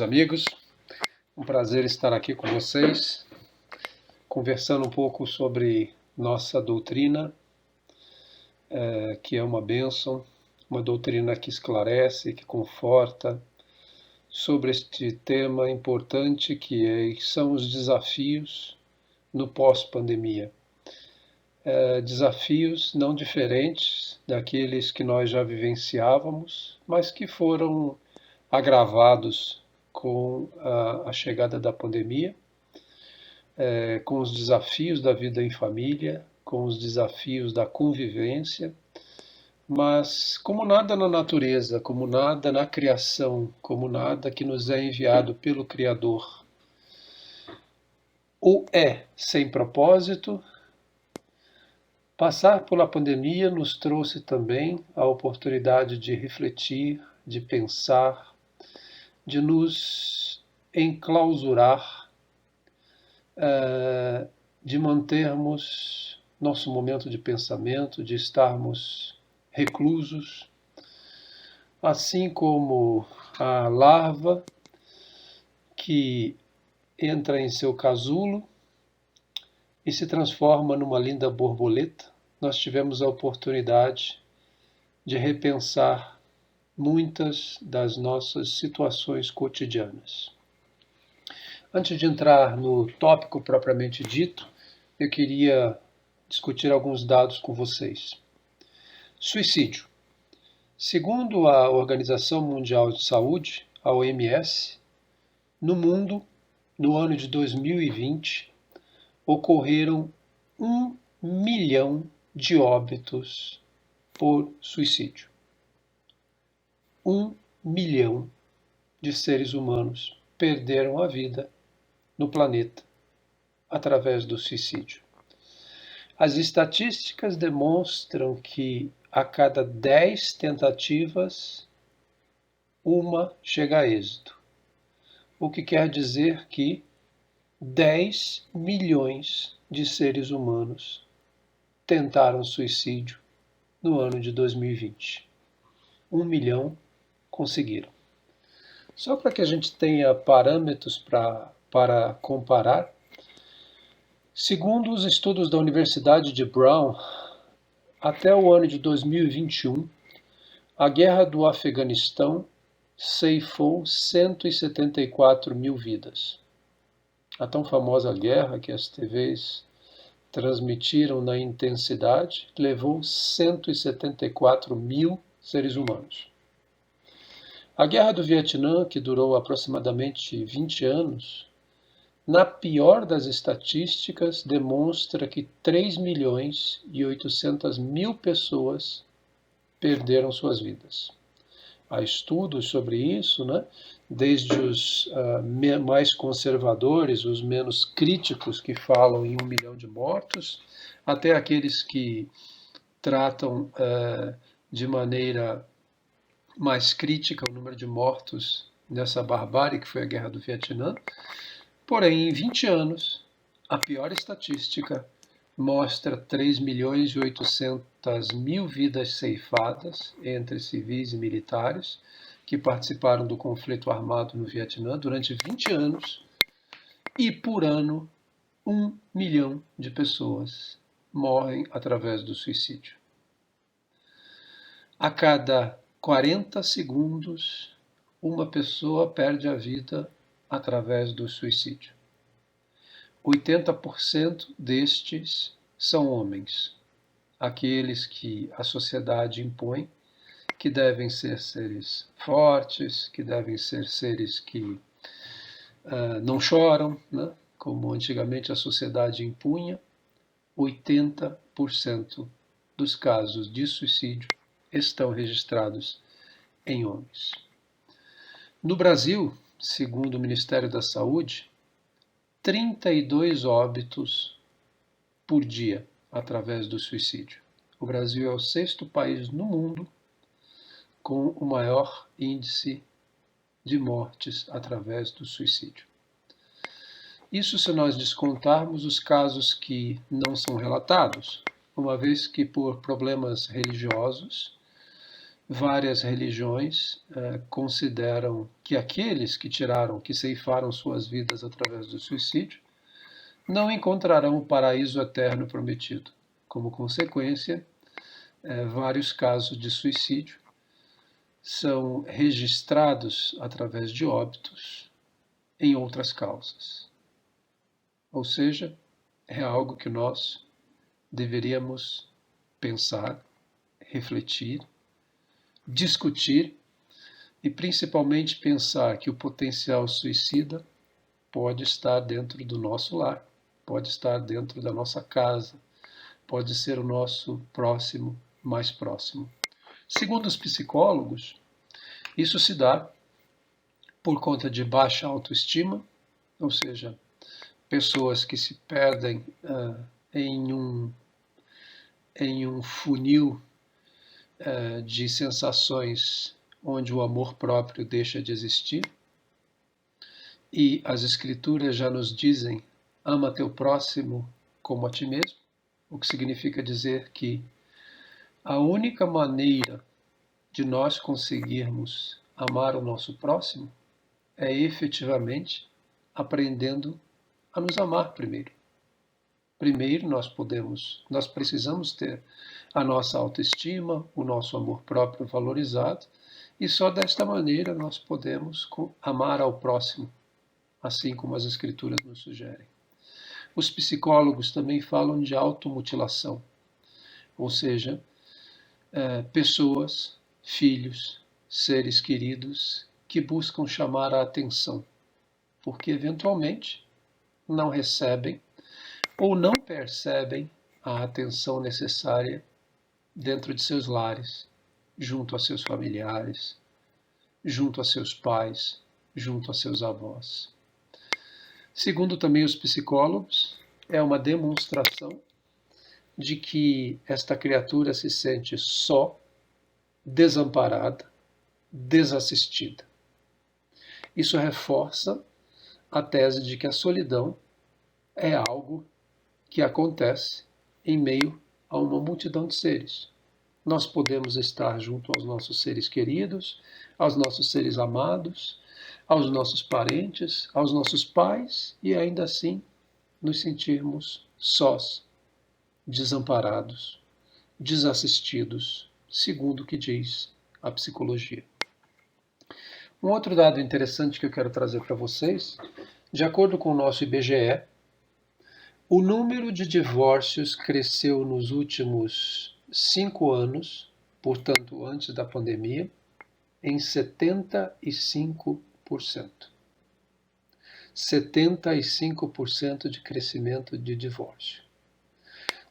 Amigos, um prazer estar aqui com vocês, conversando um pouco sobre nossa doutrina, que é uma bênção, uma doutrina que esclarece, que conforta, sobre este tema importante são os desafios no pós-pandemia. Desafios não diferentes daqueles que nós já vivenciávamos, mas que foram agravados com a chegada da pandemia, com os desafios da vida em família, com os desafios da convivência, mas como nada na natureza, como nada na criação, como nada que nos é enviado pelo Criador, ou é sem propósito, passar pela pandemia nos trouxe também a oportunidade de refletir, de pensar, de nos enclausurar, de mantermos nosso momento de pensamento, de estarmos reclusos, assim como a larva que entra em seu casulo e se transforma numa linda borboleta. Nós tivemos a oportunidade de repensar muitas das nossas situações cotidianas. Antes de entrar no tópico propriamente dito, eu queria discutir alguns dados com vocês. Suicídio. Segundo a Organização Mundial de Saúde, a OMS, no mundo, no ano de 2020, ocorreram 1 milhão de óbitos por suicídio. 1 milhão de seres humanos perderam a vida no planeta através do suicídio. As estatísticas demonstram que a cada 10 tentativas, uma chega a êxito. O que quer dizer que 10 milhões de seres humanos tentaram suicídio no ano de 2020. 1 milhão conseguiram. Só para que a gente tenha parâmetros para comparar, segundo os estudos da Universidade de Brown, até o ano de 2021, a guerra do Afeganistão ceifou 174 mil vidas. A tão famosa guerra que as TVs transmitiram na intensidade levou 174 mil seres humanos. A Guerra do Vietnã, que durou aproximadamente 20 anos, na pior das estatísticas, demonstra que 3.800.000 pessoas perderam suas vidas. Há estudos sobre isso, né? Desde os mais conservadores, os menos críticos, que falam em 1 milhão de mortos, até aqueles que tratam de maneira mais crítica o número de mortos nessa barbárie que foi a Guerra do Vietnã. Porém, em 20 anos, a pior estatística mostra 3.800.000 vidas ceifadas entre civis e militares que participaram do conflito armado no Vietnã durante 20 anos, e por ano 1 milhão de pessoas morrem através do suicídio. A cada 40 segundos, uma pessoa perde a vida através do suicídio. 80% destes são homens, aqueles que a sociedade impõe que devem ser seres fortes, que devem ser seres que não choram, né? Como antigamente a sociedade impunha. 80% dos casos de suicídio estão registrados em homens. No Brasil, segundo o Ministério da Saúde, 32 óbitos por dia através do suicídio. O Brasil é o 6º país no mundo com o maior índice de mortes através do suicídio. Isso se nós descontarmos os casos que não são relatados, uma vez que por problemas religiosos Várias religiões consideram que aqueles que ceifaram suas vidas através do suicídio, não encontrarão o paraíso eterno prometido. Como consequência, vários casos de suicídio são registrados através de óbitos em outras causas. Ou seja, é algo que nós deveríamos pensar, refletir, discutir e principalmente pensar que o potencial suicida pode estar dentro do nosso lar, pode estar dentro da nossa casa, pode ser o nosso próximo, mais próximo. Segundo os psicólogos, isso se dá por conta de baixa autoestima, ou seja, pessoas que se perdem em um funil de sensações onde o amor próprio deixa de existir. E as escrituras já nos dizem: ama teu próximo como a ti mesmo, o que significa dizer que a única maneira de nós conseguirmos amar o nosso próximo é efetivamente aprendendo a nos amar primeiro. Primeiro nós precisamos ter a nossa autoestima, o nosso amor próprio valorizado, e só desta maneira nós podemos amar ao próximo, assim como as escrituras nos sugerem. Os psicólogos também falam de automutilação, ou seja, pessoas, filhos, seres queridos que buscam chamar a atenção, porque eventualmente não recebem ou não percebem a atenção necessária dentro de seus lares, junto a seus familiares, junto a seus pais, junto a seus avós. Segundo também os psicólogos, é uma demonstração de que esta criatura se sente só, desamparada, desassistida. Isso reforça a tese de que a solidão é algo que acontece em meio a uma multidão de seres. Nós podemos estar junto aos nossos seres queridos, aos nossos seres amados, aos nossos parentes, aos nossos pais, e ainda assim nos sentirmos sós, desamparados, desassistidos, segundo o que diz a psicologia. Um outro dado interessante que eu quero trazer para vocês, de acordo com o nosso IBGE, o número de divórcios cresceu nos últimos 5 anos, portanto antes da pandemia, em 75%. 75% de crescimento de divórcio.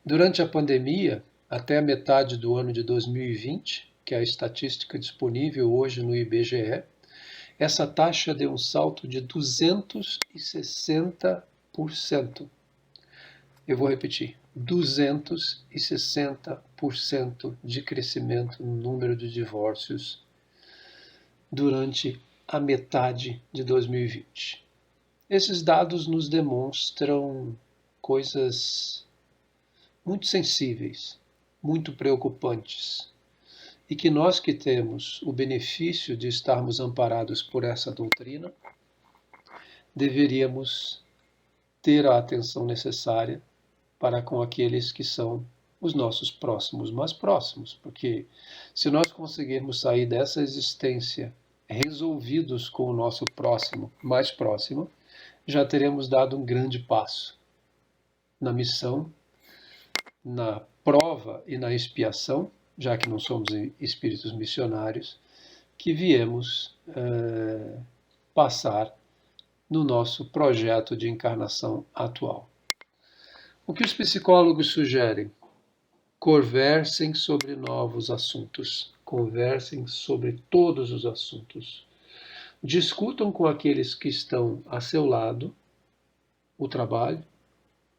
Durante a pandemia, até a metade do ano de 2020, que é a estatística disponível hoje no IBGE, essa taxa deu um salto de 260%. Eu vou repetir, 260% de crescimento no número de divórcios durante a metade de 2020. Esses dados nos demonstram coisas muito sensíveis, muito preocupantes, e que nós que temos o benefício de estarmos amparados por essa doutrina, deveríamos ter a atenção necessária para com aqueles que são os nossos próximos mais próximos, porque se nós conseguirmos sair dessa existência resolvidos com o nosso próximo mais próximo, já teremos dado um grande passo na missão, na prova e na expiação, já que não somos espíritos missionários, que viemos passar no nosso projeto de encarnação atual. O que os psicólogos sugerem? Conversem sobre novos assuntos, conversem sobre todos os assuntos. Discutam com aqueles que estão a seu lado o trabalho,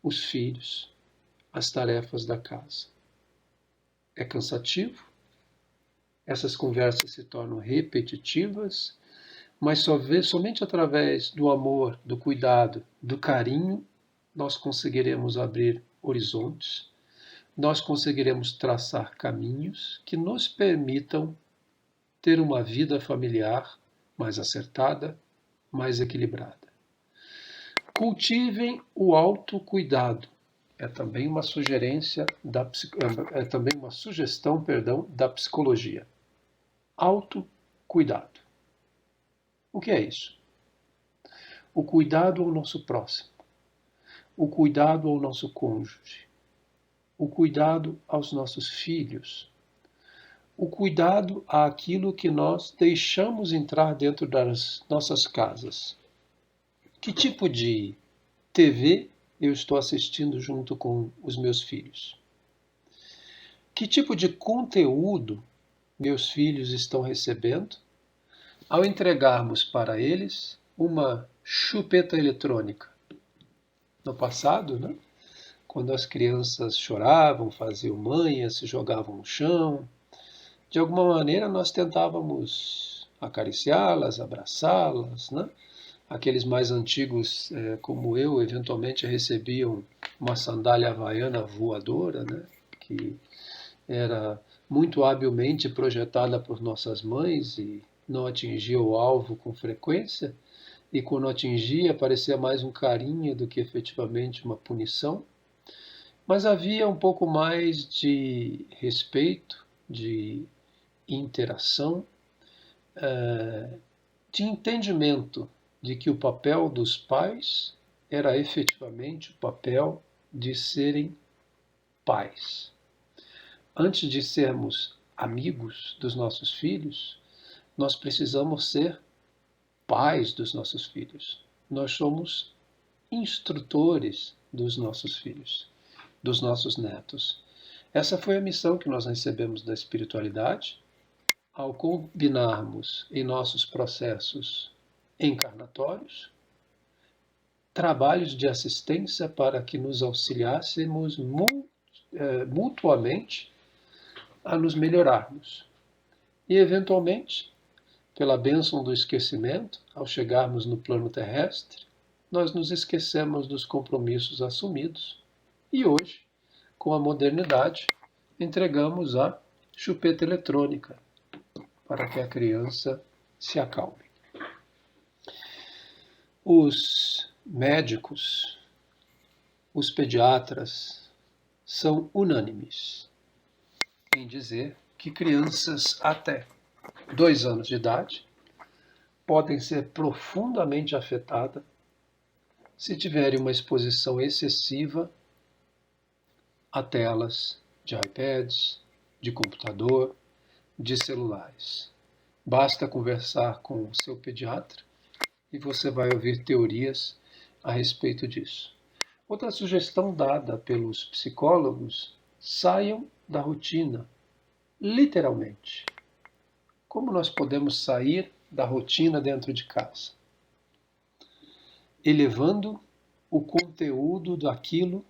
os filhos, as tarefas da casa. É cansativo, essas conversas se tornam repetitivas, mas somente através do amor, do cuidado, do carinho, nós conseguiremos abrir horizontes, nós conseguiremos traçar caminhos que nos permitam ter uma vida familiar mais acertada, mais equilibrada. Cultivem o autocuidado. É também uma sugestão, da psicologia. Autocuidado. O que é isso? O cuidado ao nosso próximo, o cuidado ao nosso cônjuge, o cuidado aos nossos filhos, o cuidado àquilo que nós deixamos entrar dentro das nossas casas. Que tipo de TV eu estou assistindo junto com os meus filhos? Que tipo de conteúdo meus filhos estão recebendo ao entregarmos para eles uma chupeta eletrônica? No passado, né? Quando as crianças choravam, faziam manha, se jogavam no chão, de alguma maneira nós tentávamos acariciá-las, abraçá-las, né? Aqueles mais antigos, como eu, eventualmente recebiam uma sandália havaiana voadora, né? Que era muito habilmente projetada por nossas mães e não atingia o alvo com frequência, e quando atingia parecia mais um carinho do que efetivamente uma punição. Mas havia um pouco mais de respeito, de interação, de entendimento de que o papel dos pais era efetivamente o papel de serem pais. Antes de sermos amigos dos nossos filhos, nós precisamos ser pais dos nossos filhos. Nós somos instrutores dos nossos filhos, dos nossos netos. Essa foi a missão que nós recebemos da espiritualidade, ao combinarmos em nossos processos encarnatórios trabalhos de assistência para que nos auxiliássemos mutuamente a nos melhorarmos. E, eventualmente, pela bênção do esquecimento, ao chegarmos no plano terrestre, nós nos esquecemos dos compromissos assumidos. E hoje, com a modernidade, entregamos a chupeta eletrônica para que a criança se acalme. Os médicos, os pediatras, são unânimes em dizer que crianças até 2 anos de idade podem ser profundamente afetadas se tiverem uma exposição excessiva a telas de iPads, de computador, de celulares. Basta conversar com o seu pediatra e você vai ouvir teorias a respeito disso. Outra sugestão dada pelos psicólogos: saiam da rotina, literalmente. Como nós podemos sair da rotina dentro de casa? Elevando o conteúdo daquilo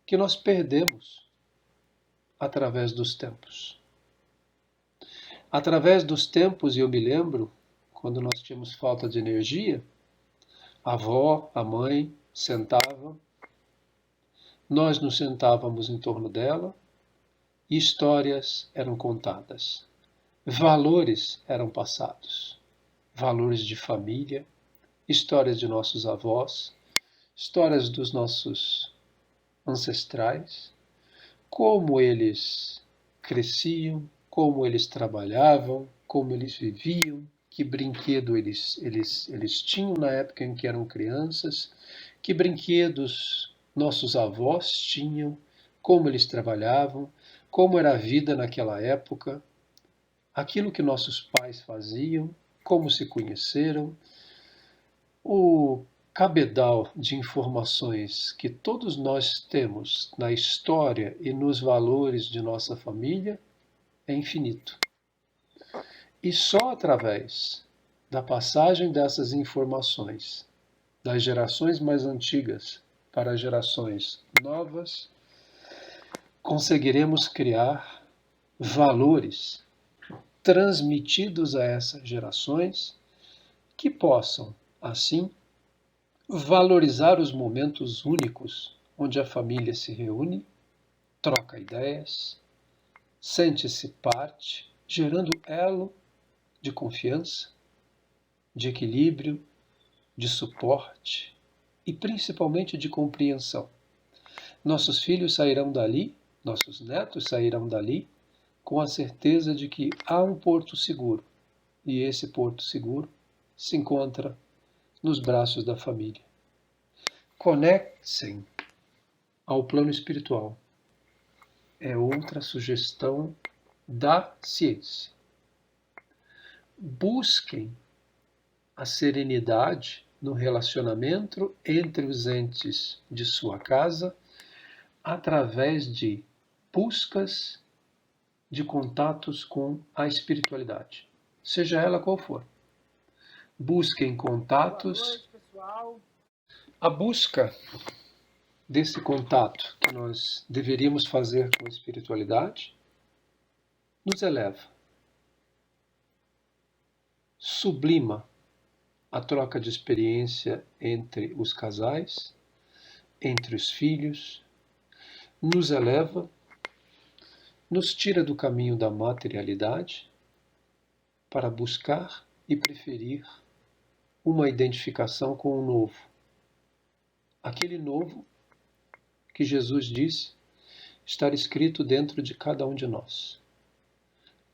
que nós perdemos através dos tempos. Através dos tempos, e eu me lembro, quando nós tínhamos falta de energia, a avó, a mãe sentavam, nós nos sentávamos em torno dela e histórias eram contadas. Valores eram passados. Valores de família, histórias de nossos avós, histórias dos nossos ancestrais, como eles cresciam, como eles trabalhavam, como eles viviam, que brinquedo eles tinham na época em que eram crianças, que brinquedos nossos avós tinham, como eles trabalhavam, como era a vida naquela época, aquilo que nossos pais faziam, como se conheceram, o cabedal de informações que todos nós temos na história e nos valores de nossa família é infinito. E só através da passagem dessas informações das gerações mais antigas para as gerações novas, conseguiremos criar valores transmitidos a essas gerações que possam, assim, valorizar os momentos únicos onde a família se reúne, troca ideias, sente-se parte, gerando elo de confiança, de equilíbrio, de suporte e principalmente de compreensão. Nossos filhos sairão dali, nossos netos sairão dali, com a certeza de que há um porto seguro, e esse porto seguro se encontra nos braços da família. Conectem ao plano espiritual. É outra sugestão da ciência. Busquem a serenidade no relacionamento entre os entes de sua casa através de buscas de contatos com a espiritualidade, seja ela qual for. Busquem contatos. Boa noite, pessoal. A busca desse contato que nós deveríamos fazer com a espiritualidade nos eleva, sublima a troca de experiência entre os casais, entre os filhos, nos eleva, nos tira do caminho da materialidade para buscar e preferir uma identificação com o novo. Aquele novo que Jesus disse estar escrito dentro de cada um de nós.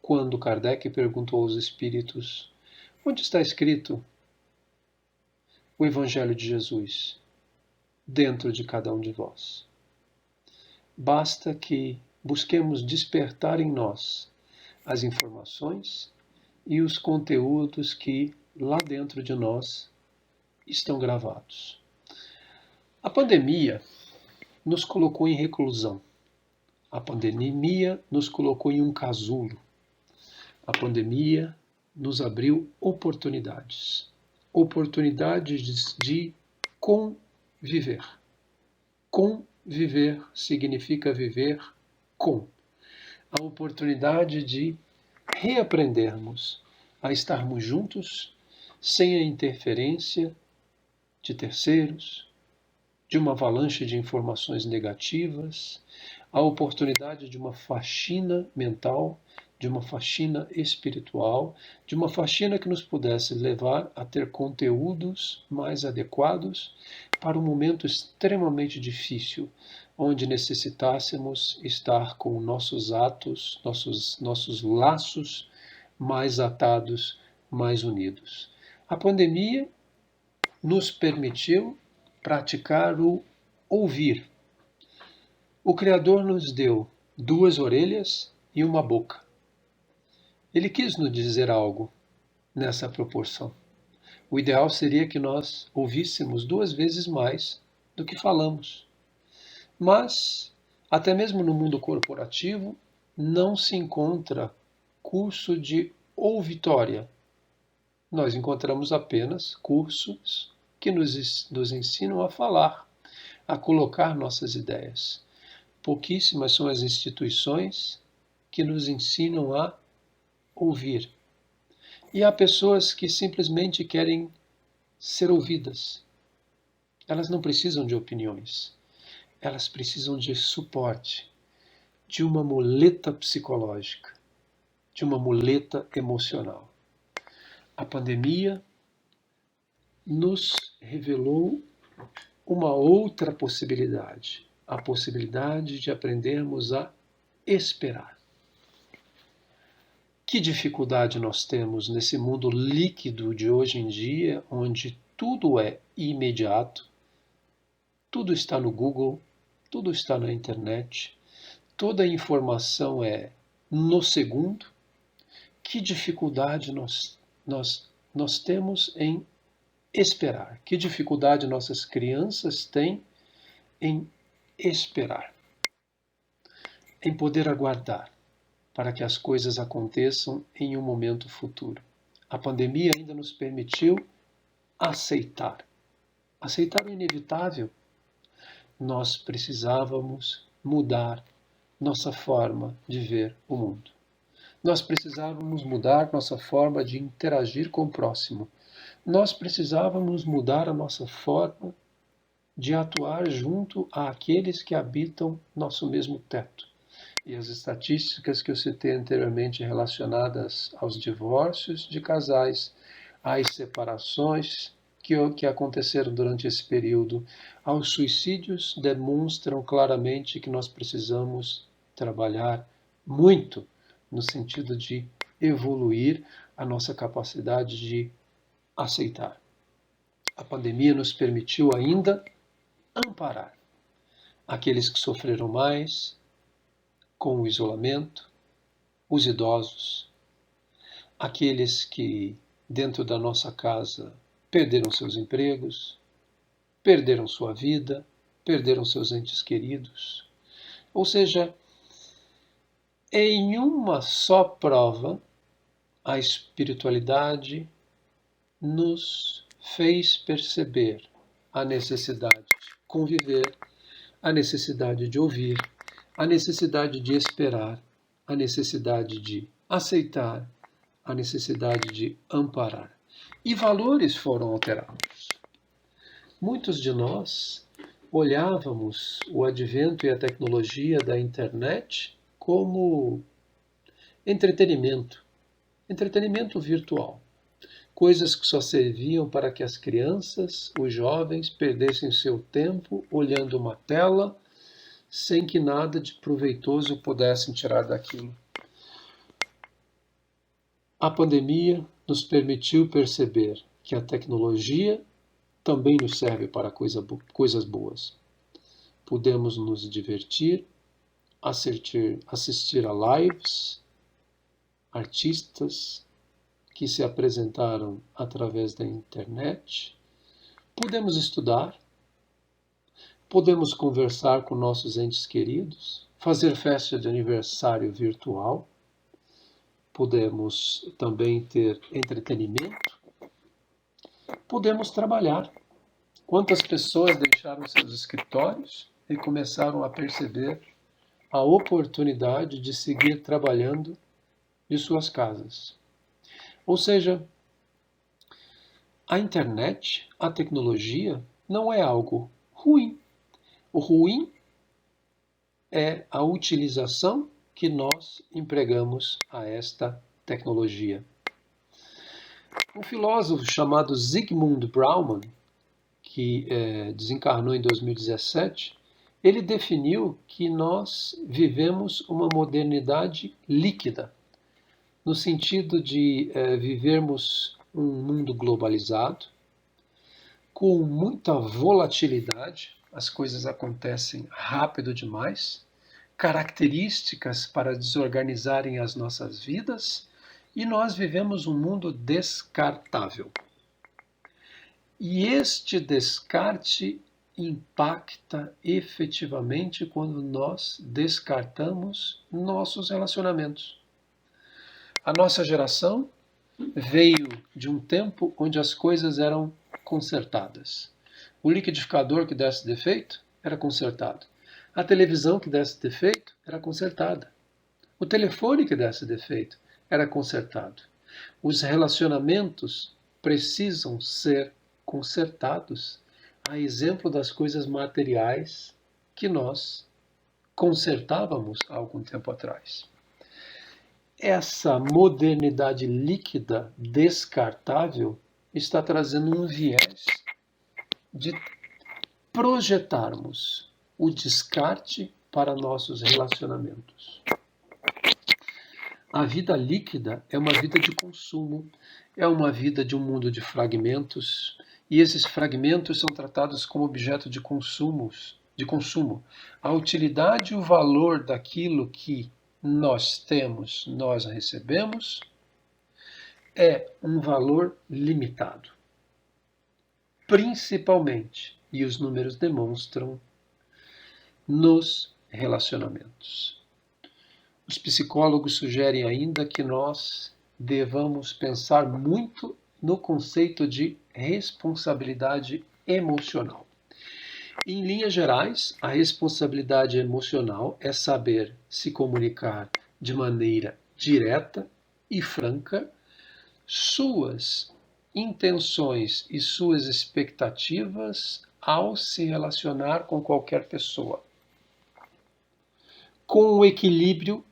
Quando Kardec perguntou aos espíritos: onde está escrito o Evangelho de Jesus? Dentro de cada um de vós. Basta que busquemos despertar em nós as informações e os conteúdos que lá dentro de nós estão gravados. A pandemia nos colocou em reclusão. A pandemia nos colocou em um casulo. A pandemia nos abriu oportunidades. Oportunidades de conviver. Conviver significa viver com. A oportunidade de reaprendermos a estarmos juntos sem a interferência de terceiros, de uma avalanche de informações negativas, a oportunidade de uma faxina mental, de uma faxina espiritual, de uma faxina que nos pudesse levar a ter conteúdos mais adequados para um momento extremamente difícil, onde necessitássemos estar com nossos atos, nossos laços mais atados, mais unidos. A pandemia nos permitiu praticar o ouvir. O Criador nos deu 2 orelhas e uma boca. Ele quis nos dizer algo nessa proporção. O ideal seria que nós ouvíssemos 2 vezes mais do que falamos. Mas, até mesmo no mundo corporativo, não se encontra curso de ouvitória. Nós encontramos apenas cursos que nos ensinam a falar, a colocar nossas ideias. Pouquíssimas são as instituições que nos ensinam a ouvir. E há pessoas que simplesmente querem ser ouvidas. Elas não precisam de opiniões. Elas precisam de suporte, de uma muleta psicológica, de uma muleta emocional. A pandemia nos revelou uma outra possibilidade, a possibilidade de aprendermos a esperar. Que dificuldade nós temos nesse mundo líquido de hoje em dia, onde tudo é imediato, tudo está no Google, tudo está na internet, toda a informação é no segundo. Que dificuldade nós temos em esperar? Que dificuldade nossas crianças têm em esperar? Em poder aguardar para que as coisas aconteçam em um momento futuro. A pandemia ainda nos permitiu aceitar o inevitável. Nós precisávamos mudar nossa forma de ver o mundo. Nós precisávamos mudar nossa forma de interagir com o próximo. Nós precisávamos mudar a nossa forma de atuar junto àqueles que habitam nosso mesmo teto. E as estatísticas que eu citei anteriormente relacionadas aos divórcios de casais, às separações que aconteceram durante esse período, aos suicídios, demonstram claramente que nós precisamos trabalhar muito no sentido de evoluir a nossa capacidade de aceitar. A pandemia nos permitiu ainda amparar aqueles que sofreram mais com o isolamento, os idosos, aqueles que dentro da nossa casa perderam seus empregos, perderam sua vida, perderam seus entes queridos. Ou seja, em uma só prova, a espiritualidade nos fez perceber a necessidade de conviver, a necessidade de ouvir, a necessidade de esperar, a necessidade de aceitar, a necessidade de amparar. E valores foram alterados. Muitos de nós olhávamos o advento e a tecnologia da internet como entretenimento virtual. Coisas que só serviam para que as crianças, os jovens, perdessem seu tempo olhando uma tela, sem que nada de proveitoso pudessem tirar daquilo. A pandemia nos permitiu perceber que a tecnologia também nos serve para coisas boas. Podemos nos divertir, assistir a lives, artistas que se apresentaram através da internet. Podemos estudar, podemos conversar com nossos entes queridos, fazer festa de aniversário virtual, podemos também ter entretenimento, podemos trabalhar. Quantas pessoas deixaram seus escritórios e começaram a perceber a oportunidade de seguir trabalhando de suas casas? Ou seja, a internet, a tecnologia, não é algo ruim. O ruim é a utilização que nós empregamos a esta tecnologia. Um filósofo chamado Zygmunt Bauman, que desencarnou em 2017, ele definiu que nós vivemos uma modernidade líquida, no sentido de vivermos um mundo globalizado, com muita volatilidade, as coisas acontecem rápido demais, características para desorganizarem as nossas vidas, e nós vivemos um mundo descartável. E este descarte impacta efetivamente quando nós descartamos nossos relacionamentos. A nossa geração veio de um tempo onde as coisas eram consertadas. O liquidificador que desse defeito era consertado. A televisão que desse defeito era consertada. O telefone que desse defeito era consertado. Os relacionamentos precisam ser consertados, a exemplo das coisas materiais que nós consertávamos há algum tempo atrás. Essa modernidade líquida, descartável, está trazendo um viés de projetarmos o descarte para nossos relacionamentos. A vida líquida é uma vida de consumo, é uma vida de um mundo de fragmentos, e esses fragmentos são tratados como objeto de consumo. A utilidade e o valor daquilo que nós temos, nós recebemos, é um valor limitado. Principalmente, e os números demonstram, nos relacionamentos. Os psicólogos sugerem ainda que nós devamos pensar muito no conceito de responsabilidade emocional. Em linhas gerais, a responsabilidade emocional é saber se comunicar de maneira direta e franca suas intenções e suas expectativas ao se relacionar com qualquer pessoa. com o equilíbrio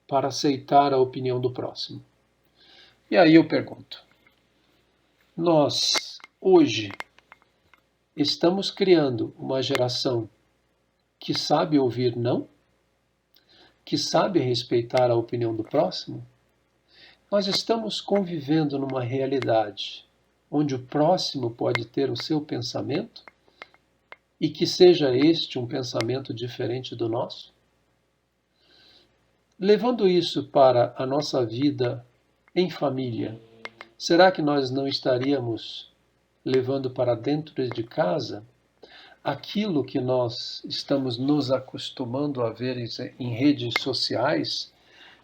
para aceitar a opinião do próximo. E aí eu pergunto, nós hoje estamos criando uma geração que sabe ouvir não? Que sabe respeitar a opinião do próximo? Nós estamos convivendo numa realidade onde o próximo pode ter o seu pensamento e que seja este um pensamento diferente do nosso? Levando isso para a nossa vida em família, será que nós não estaríamos levando para dentro de casa aquilo que nós estamos nos acostumando a ver em redes sociais,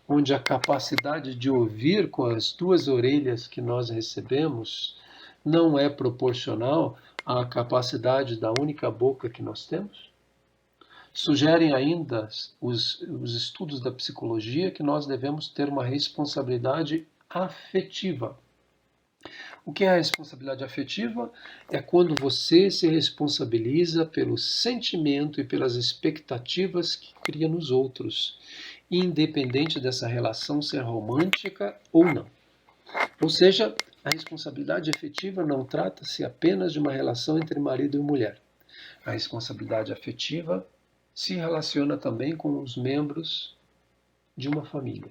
onde a capacidade de ouvir com as duas orelhas que nós recebemos não é proporcional à capacidade da única boca que nós temos? Sugerem ainda os estudos da psicologia que nós devemos ter uma responsabilidade afetiva. O que é a responsabilidade afetiva? É quando você se responsabiliza pelo sentimento e pelas expectativas que cria nos outros, independente dessa relação ser romântica ou não. Ou seja, a responsabilidade afetiva não trata-se apenas de uma relação entre marido e mulher. A responsabilidade afetiva se relaciona também com os membros de uma família.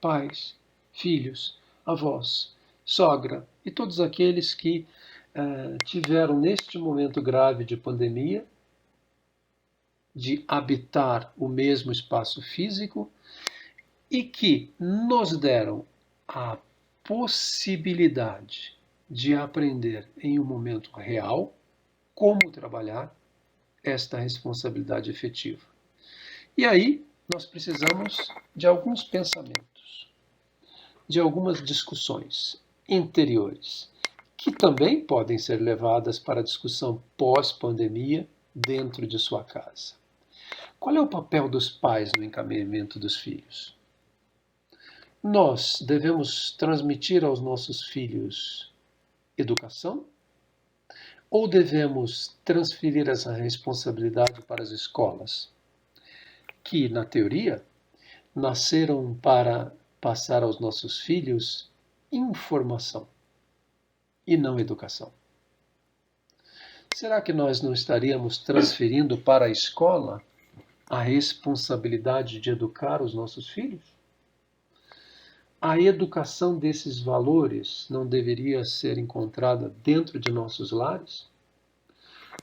Pais, filhos, avós, sogra e todos aqueles que tiveram neste momento grave de pandemia de habitar o mesmo espaço físico e que nos deram a possibilidade de aprender em um momento real como trabalhar esta responsabilidade efetiva. E aí nós precisamos de alguns pensamentos, de algumas discussões interiores, que também podem ser levadas para a discussão pós-pandemia dentro de sua casa. Qual é o papel dos pais no encaminhamento dos filhos? Nós devemos transmitir aos nossos filhos educação? Ou devemos transferir essa responsabilidade para as escolas, que, na teoria, nasceram para passar aos nossos filhos informação e não educação? Será que nós não estaríamos transferindo para a escola a responsabilidade de educar os nossos filhos? A educação desses valores não deveria ser encontrada dentro de nossos lares?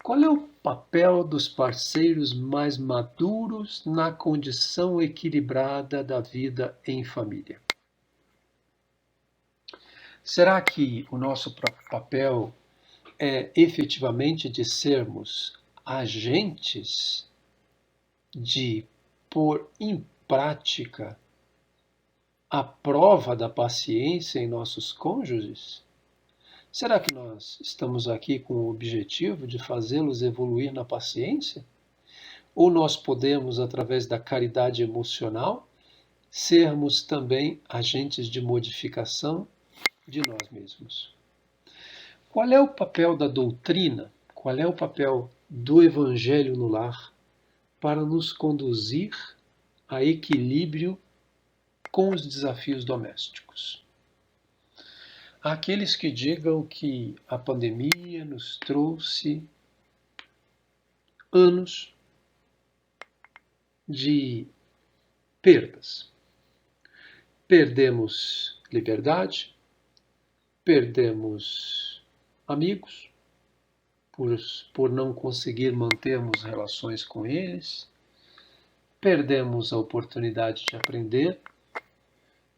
Qual é o papel dos parceiros mais maduros na condição equilibrada da vida em família? Será que o nosso papel é efetivamente de sermos agentes de pôr em prática a prova da paciência em nossos cônjuges? Será que nós estamos aqui com o objetivo de fazê-los evoluir na paciência? Ou nós podemos, através da caridade emocional, sermos também agentes de modificação de nós mesmos? Qual é o papel da doutrina? Qual é o papel do Evangelho no lar para nos conduzir a equilíbrio com os desafios domésticos? Há aqueles que digam que a pandemia nos trouxe anos de perdas. Perdemos liberdade, perdemos amigos, por não conseguir mantermos relações com eles, perdemos a oportunidade de aprender,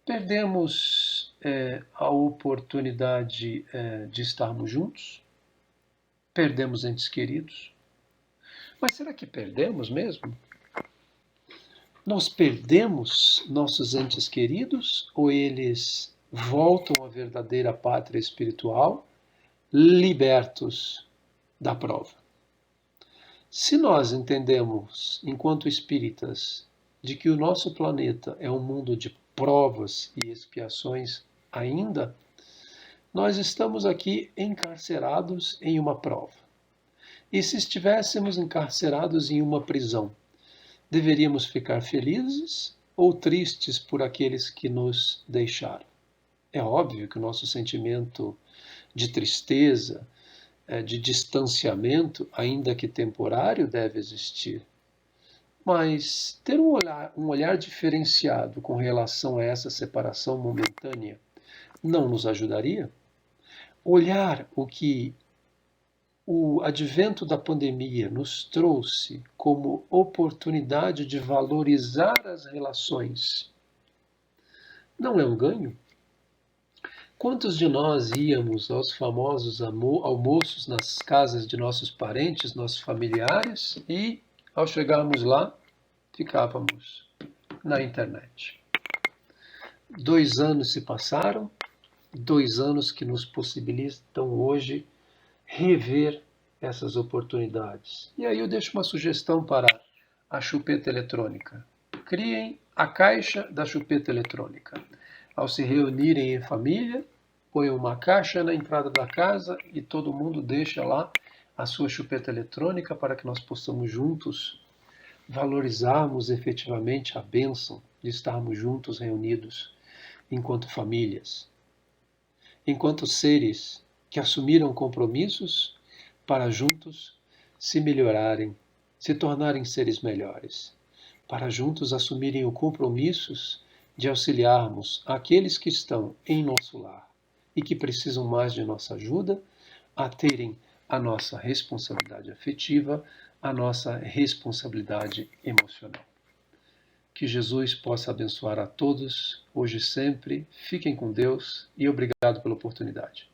perdemos a oportunidade de estarmos juntos, perdemos entes queridos. Mas será que perdemos mesmo? Nós perdemos nossos entes queridos ou eles voltam à verdadeira pátria espiritual, libertos da prova? Se nós entendemos, enquanto espíritas, de que o nosso planeta é um mundo de provas e expiações ainda, nós estamos aqui encarcerados em uma prova. E se estivéssemos encarcerados em uma prisão, Deveríamos ficar felizes ou tristes por aqueles que nos deixaram? É óbvio que o nosso sentimento de tristeza, de distanciamento, ainda que temporário, deve existir. Mas ter um olhar diferenciado com relação a essa separação momentânea não nos ajudaria? Olhar o que o advento da pandemia nos trouxe como oportunidade de valorizar as relações não é um ganho? Quantos de nós íamos aos famosos almoços nas casas de nossos parentes, nossos familiares, e, ao chegarmos lá, ficávamos na internet? 2 anos se passaram, 2 anos que nos possibilitam hoje rever essas oportunidades. E aí eu deixo uma sugestão para a chupeta eletrônica. Criem a caixa da chupeta eletrônica. Ao se reunirem em família, põem uma caixa na entrada da casa e todo mundo deixa lá a sua chupeta eletrônica para que nós possamos juntos valorizarmos efetivamente a bênção de estarmos juntos reunidos enquanto famílias, enquanto seres que assumiram compromissos para juntos se melhorarem, se tornarem seres melhores, para juntos assumirem os compromissos de auxiliarmos aqueles que estão em nosso lar e que precisam mais de nossa ajuda a terem a nossa responsabilidade afetiva, a nossa responsabilidade emocional. Que Jesus possa abençoar a todos, hoje e sempre. Fiquem com Deus e obrigado pela oportunidade.